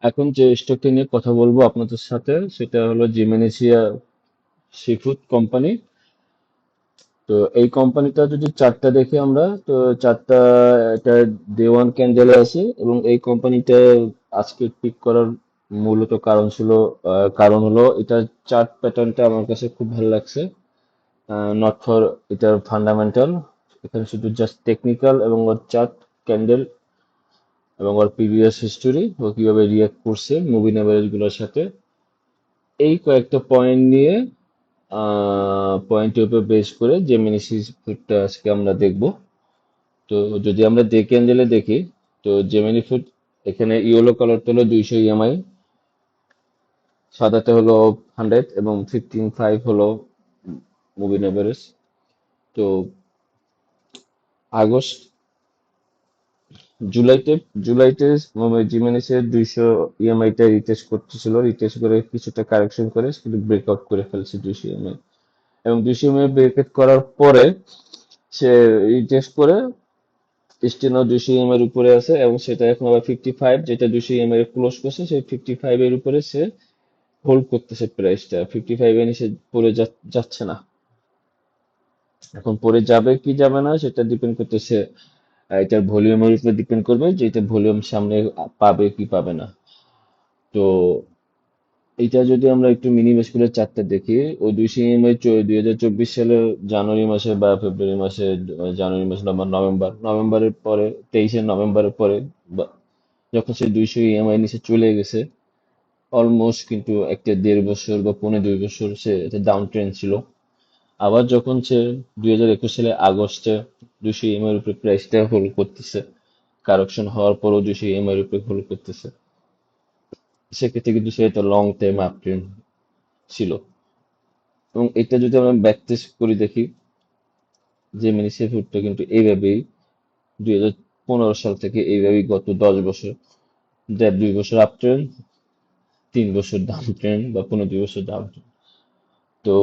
এখন যে স্টকটি নিয়ে কথা বলবো আপনাদের সাথে সেটা হলো জিমেনেসিয়া সিফুড কোম্পানি। তো এই কোম্পানিটা যদি চারটা দেখি আমরা, তো চারটা এটা ডে ওয়ান ক্যান্ডেলে আছে। এবং এই কোম্পানিটা আজকে পিক করার মূলত কারণ হলো এটার চার্ট প্যাটার্নটা আমার কাছে খুব ভালো লাগছে। নট ফর এটার ফান্ডামেন্টাল, এখানে শুধু জাস্ট টেকনিক্যাল এবং ওর চার্ট ক্যান্ডেল এবং ওর প্রিভিয়াস হিস্টোরি ও কিভাবে রিয়াক্ট করছে মুভিং অ্যাভারেজ গুলোর সাথে, এই কয়েকটা পয়েন্ট নিয়ে পয়েন্টের উপর বেস করে জেমিনি ফুডটা আজকে আমরা দেখব। তো যদি আমরা ডে ক্যান্ডেলে দেখি, তো জেমিনি ফুড এখানে ইয়েলো কালারটা হলো 200 ইএমআই, সাদাতে হলো 100 এবং 15.5 হলো মুভিং এভারেজ। তো আগস্ট জুলাইতে জুলাইতে জিমেনিসের 200 ইএমআইটা রিটেস্ট করতেছিল, রিটেস্ট করে কিছুটা কারেকশন করে কিন্তু ব্রেকআউট করে ফেলছে 200 ইএমআই। এবং 200 ইএমআই ব্রেকআউট করার পরে সে রিটেস্ট করে স্টেনও 200 ইএমআই এর উপরে আছে এবং সেটা এখন আবার 55, যেটা 200 ইএমআই এর ক্লোজ করছে সেই 55 এর উপরে সে হোল্ড করতেছে প্রাইসটা, 55 এর নিচে পড়ে যাচ্ছে না। এখন পড়ে যাবে কি যাবে না সেটা ডিপেন্ড করতেছে এটার ভলিউমের উপর ডিপেন্ড করবে যে এটা ভলিউম সামনে পাবে কি পাবে না। তো এটা যদি আমরা একটু মিনি বেস করে চারটা দেখি, ওই 200 ইএমআই 2024 সালে জানুয়ারি মাসে বা ফেব্রুয়ারি মাসে, জানুয়ারি মাসে নভেম্বরের পরে, 23শে নভেম্বরের পরে যখন সে 200 ইএমআই নিচে চলে গেছে, অলমোস্ট কিন্তু একটা 1.5 বছর বা 1.5 2 বছর সে এটা ডাউন ট্রেন্ড ছিল। আবার যখন সে 2021 সালে আগস্টে 200 ইএমআই এর উপরে প্রাইসটা হোল্ড করতেছে, কারেকশন হওয়ার পরও 200 ইএমআই এর উপরে হোল্ড করতেছে, সেক্ষেত্রে কিন্তু সে একটা লং টাইম আপ ট্রেন্ড ছিল। এবং এটা যদি আমরা ব্যাকটেস্ট করি দেখি, যে মিনি ফুডটা কিন্তু এইভাবেই 2015 সাল থেকে এইভাবেই গত 10 বছর, 1.5 2 বছর আপ ট্রেন্ড, 3 বছর ডাউন ট্রেন্ড বা 2.5 বছর ডাউন ট্রেন্ড। তো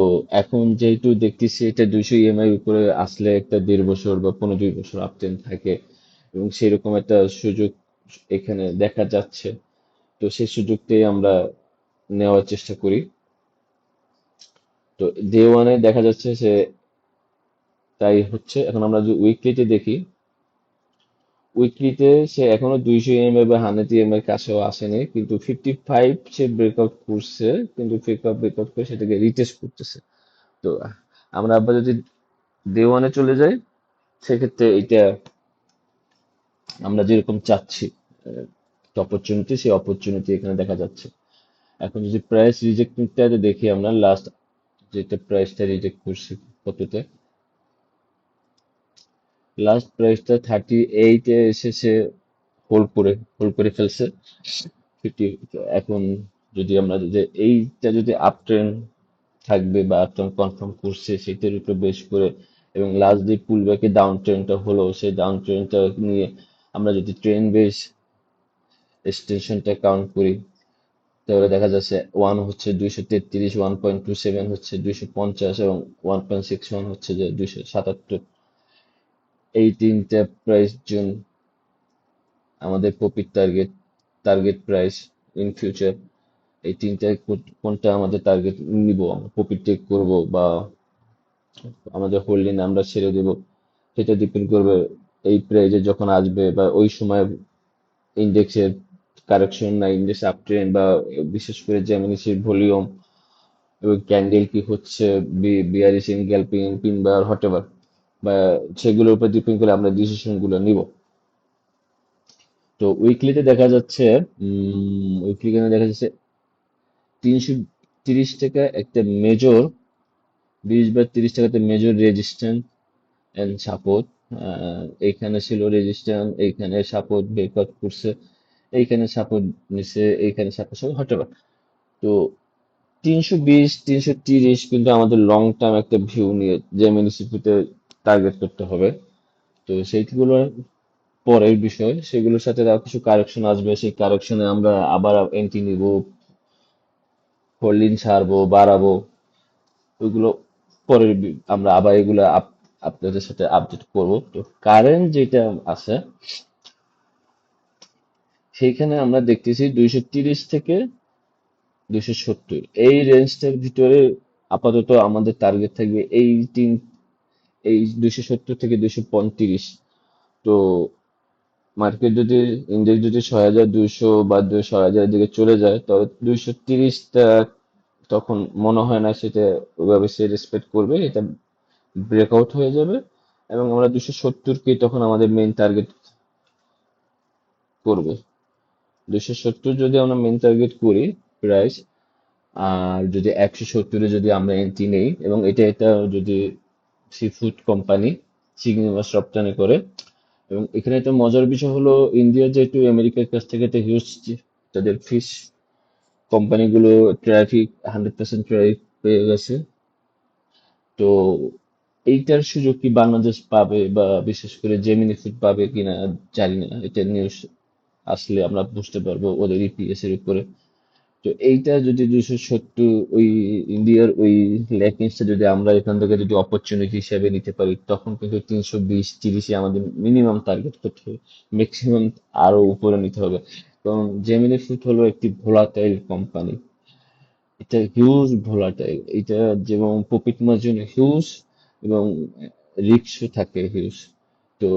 এখন যেহেতু দেখতেছি এটা 200 ইএমআই উপরে আসলে একটা 1.5 বছর বা 2.5 বছর আপ ট্রেন্ড থাকে, এবং সেরকম একটা সুযোগ এখানে দেখা যাচ্ছে। তো সেই সুযোগটাই আমরা নেওয়ার চেষ্টা করি। তো ডে ওয়ানে দেখা যাচ্ছে যে তাই হচ্ছে। এখন আমরা যদি উইকলিতে দেখি, উইকলিতে সে এখনো 200 ইএমআই বা 100 ইএমআই কাছেও আসেনি, কিন্তু 55 সে ব্রেকআউট করছে, কিন্তু ব্রেকআউট করে সেটাকে রিটেস্ট করতেছে। তো আমরা আবার যদি ডে ওয়ানে চলে যাই, সেক্ষেত্রে এটা আমরা যেরকম চাচ্ছি অপরচুনিটি, সেই অপরচুনিটি এখানে দেখা যাচ্ছে। এখন যদি প্রাইস রিজেক্টটা দেখি, আমরা লাস্ট যেটা প্রাইসটা রিজেক্ট করছি কততে, লাস্ট প্রাইসটা 38-এ এসেছে, হোল্ড করে ফেলছে 50। এখন যদি আমরা যদি এইটা যদি আপ ট্রেন্ড থাকবে বা আপ ট্রেন্ড কনফার্ম করছে সেটার উপর বেশ করে, এবং লাস্ট যে পুল ব্যাকে ডাউন ট্রেন্ডটা হলো সেই ডাউন ট্রেন্ডটা নিয়ে আমরা যদি ট্রেন্ড বেস এক্সটেনশনটা কাউন্ট করি, তাহলে দেখা যাচ্ছে ওয়ান হচ্ছে 233, 1.27 হচ্ছে 250 এবং 1.61 হচ্ছে যে 277। এই তিনটা প্রাইস জোন আমাদের profit target price in future. এই তিনটায় কোনটা আমাদের টার্গেট নিব, প্রফিট টেক করব বা আমাদের হোল্ডিং আমরা ছেড়ে দেব, সেটা ডিপেন্ড করবে এই প্রাইজে যখন আসবে বা ওই সময় ইন্ডেক্সের কারেকশন না ইন্ডেক্স আপ ট্রেন্ড, বা বিশেষ করে জেমিনিসির ভলিউম এবং ক্যান্ডেল কি হচ্ছে, বিয়ারিশ এনগেলপিং পিন বা হোয়াটএভার, বা সেগুলোর উপর ডিপেন্ড করে আমরা ডিসিশন গুলো নিব। তো উইকলিতে দেখা যাচ্ছে 330 টাকা একটা মেজর, 20 বা 30 টাকাতে মেজর রেজিস্ট্যান্স এন্ড সাপোর্ট। এইখানে ছিল রেজিস্ট্যান্স, এইখানে সাপোর্ট ব্রেকআউট করছে, এইখানে সাপোর্ট নিছে, এইখানে সাপোর্ট সব হতে। তো 320 330 কিন্তু আমাদের লং টার্ম একটা ভিউ নিয়ে জেমিনিসিপিতে টার্গেট করতে হবে। তো সেইগুলোর পরের বিষয়, সেগুলোর সাথে আরো কিছু কারেকশন আসবে, সেই কারেকশনে আমরা আবার এন্ট্রি নিব, হোল্ডিং ছাড়বো, বাড়াবো, ওইগুলো আমরা আবার এগুলো আপনাদের সাথে আপডেট করব। তো কারেন্ট যেটা আছে সেইখানে আমরা দেখতেছি 230 থেকে 270, এই রেঞ্জটার ভিতরে আপাতত আমাদের টার্গেট থাকবে এই 270 থেকে 235। তো মার্কেট যদি ইন্ডেক্স যদি 6200 বা 6000 দিকে চলে যায়, তবে 230টা তখন মনে হয় না সেটা ওইভাবে সে রেসপেক্ট করবে, এটা ব্রেকআউট হয়ে যাবে। এবং আমরা 270কে তখন আমাদের মেইন টার্গেট করব। 270 যদি আমরা মেইন টার্গেট করি প্রাইস, আর যদি 170-এ যদি আমরা এন্ট্রি নেই, এবং এটা যদি সি ফুড কোম্পানি চিংড়ি মাছ রপ্তানি করে। এবং এখানে একটা মজার বিষয় হলো, ইন্ডিয়া যেহেতু আমেরিকার কাছ থেকে একটা হিউজ তাদের ফিশ কোম্পানিগুলো ট্রাফিক 100% ট্রাফিক পেয়ে গেছে। তো এইটার সুযোগ কি বাংলাদেশ পাবে, বা বিশেষ করে জেমিনি ফুড পাবে কিনা জানি না, এটা নিউজ আসলে আমরা বুঝতে পারবো ওদের ইপিএস এর উপরে। তো এইটা যদি 270, ওই ইন্ডিয়ার ওই ল্যাকিংসটা যদি আমরা এখান থেকে যদি অপরচুনিটি হিসেবে নিতে পারি, তখন কিন্তু 320-30-এ আমাদের মিনিমাম টার্গেট করতে হবে, ম্যাক্সিমাম আরো উপরে নিতে হবে। কারণ জেমিনি ফুড হলো একটি ভোলাটাইল কোম্পানি, এটা হিউজ ভোলাটাইল, এটা যেমন প্রফিট মার্জিন হিউজ, এবং রিস্কও থাকে হিউজ। তো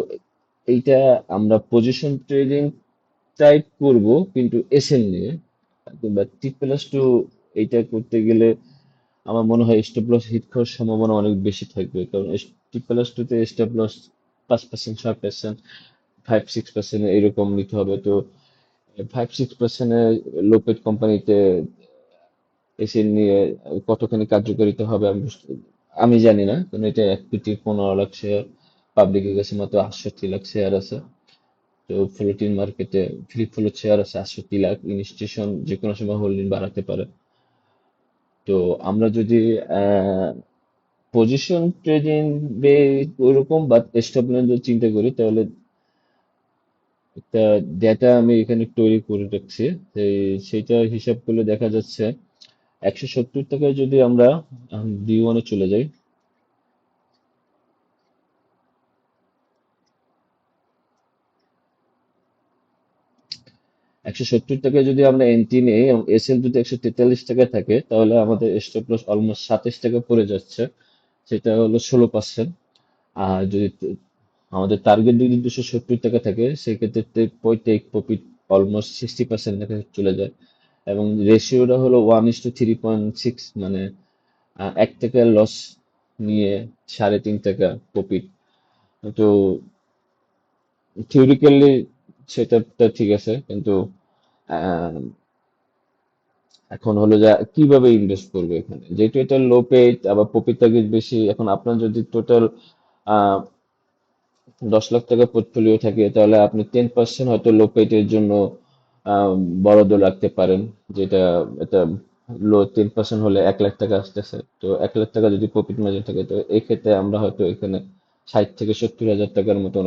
এইটা আমরা পজিশন ট্রেডিং টাইপ করব, কিন্তু এসএল নিয়ে। কিংবা T+2, এইটা করতে গেলে আমার মনে হয় স্টপ লস হিট খাওয়ার সম্ভাবনা অনেক বেশি থাকবে, কারণ T+2 তে স্টপ লস 5%, 6%, 5-6% এরকম নিতে হবে। তো 5-6% লোপেড কোম্পানিতে এসে নিয়ে কতখানি কার্যকারিতা হবে আমি জানি না, কারণ এটা 1 কোটি 15 লাখ শেয়ার, পাবলিকের কাছে মাত্র 68 লাখ শেয়ার আছে। তো ফ্লোটিং মার্কেটে ফ্রি ফ্লোট শেয়ার আছে 68 লাখ, ইনস্টিটিউশন যে কোনো সময় হোল্ডিং বাড়াতে পারে। তো আমরা যদি পজিশন ট্রেডিং বে ওরকম বা স্টপ লাইন যদি চিন্তা করি, তাহলে একটা ডেটা আমি এখানে তৈরি করে রাখছি। সেইটা হিসাব করলে দেখা যাচ্ছে 170 টাকায় যদি আমরা D1-এ চলে যাই, 170 টাকায় যদি আমরা এন্ট্রি নিই এবং এসএল যদি 143 টাকায় থাকে, তাহলে আমাদের স্টপ লস অলমোস্ট 27 টাকা পড়ে যাচ্ছে, সেটা হলো 16%। আর যদি আমাদের টার্গেট যদি 270 টাকা থাকে, সেক্ষেত্রে টেক প্রফিট অলমোস্ট 60% চলে যায়। এবং রেশিওটা হলো 1:3.6, মানে 1 টাকা লস নিয়ে 3.5 টাকা প্রফিট। তো থিওরিক্যালি সেটা ঠিক আছে, কিন্তু আহ, এখন হলো যে কিভাবে ইনভেস্ট করবে এখানে, যেহেতু এটা লো পেইড আবার প্রফিট টার্গেট বেশি। এখন আপনার যদি টোটাল 10 লাখ টাকা পোর্টফোলিও থাকে, তাহলে আপনি 10% হয়তো লো পেইডের জন্য আহ, বরাদ্দ রাখতে পারেন, যেটা এটা লো 10% হলে 1 লাখ টাকা আসতেছে। তো 1 লাখ টাকা যদি প্রফিট মার্জিন থাকে, তো এই ক্ষেত্রে আমরা হয়তো এখানে 60 থেকে 70 হাজার টাকার মতন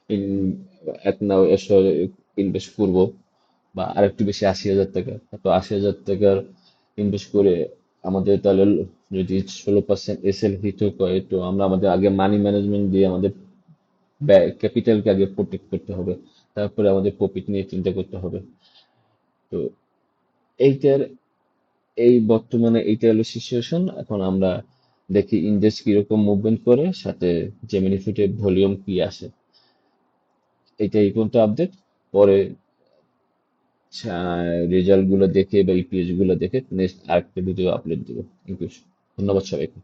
ইন- এক নাও এসে ইনভেস্ট করব, বা আরেকটু বেশি 80 হাজার টাকা। তো 80 হাজার টাকার ইনভেস্ট করে আমাদের তাহলে যদি 16% এসএল হিট করে, তো আমরা আমাদের আগে মানি ম্যানেজমেন্ট দিয়ে আমাদের ক্যাপিটালকে আগে প্রোটেক্ট করতে হবে, তারপরে আমাদের প্রফিট নিয়ে চিন্তা করতে হবে। তো এইটার এই বর্তমানে এইটা হলো সিচুয়েশন। এখন আমরা দেখি ইন্ডেক্স কিরকম মুভমেন্ট করে, সাথে জেমিনি ফুটের ভলিউম কি আসে। এইটা এই পর্যন্ত আপডেট। পরে রেজাল্ট গুলো দেখে বা ইপিএস গুলো দেখে নেক্সট আরেকটা ভিডিও আপলোড দিব। থ্যাংক ইউ, ধন্যবাদ সবাইকে।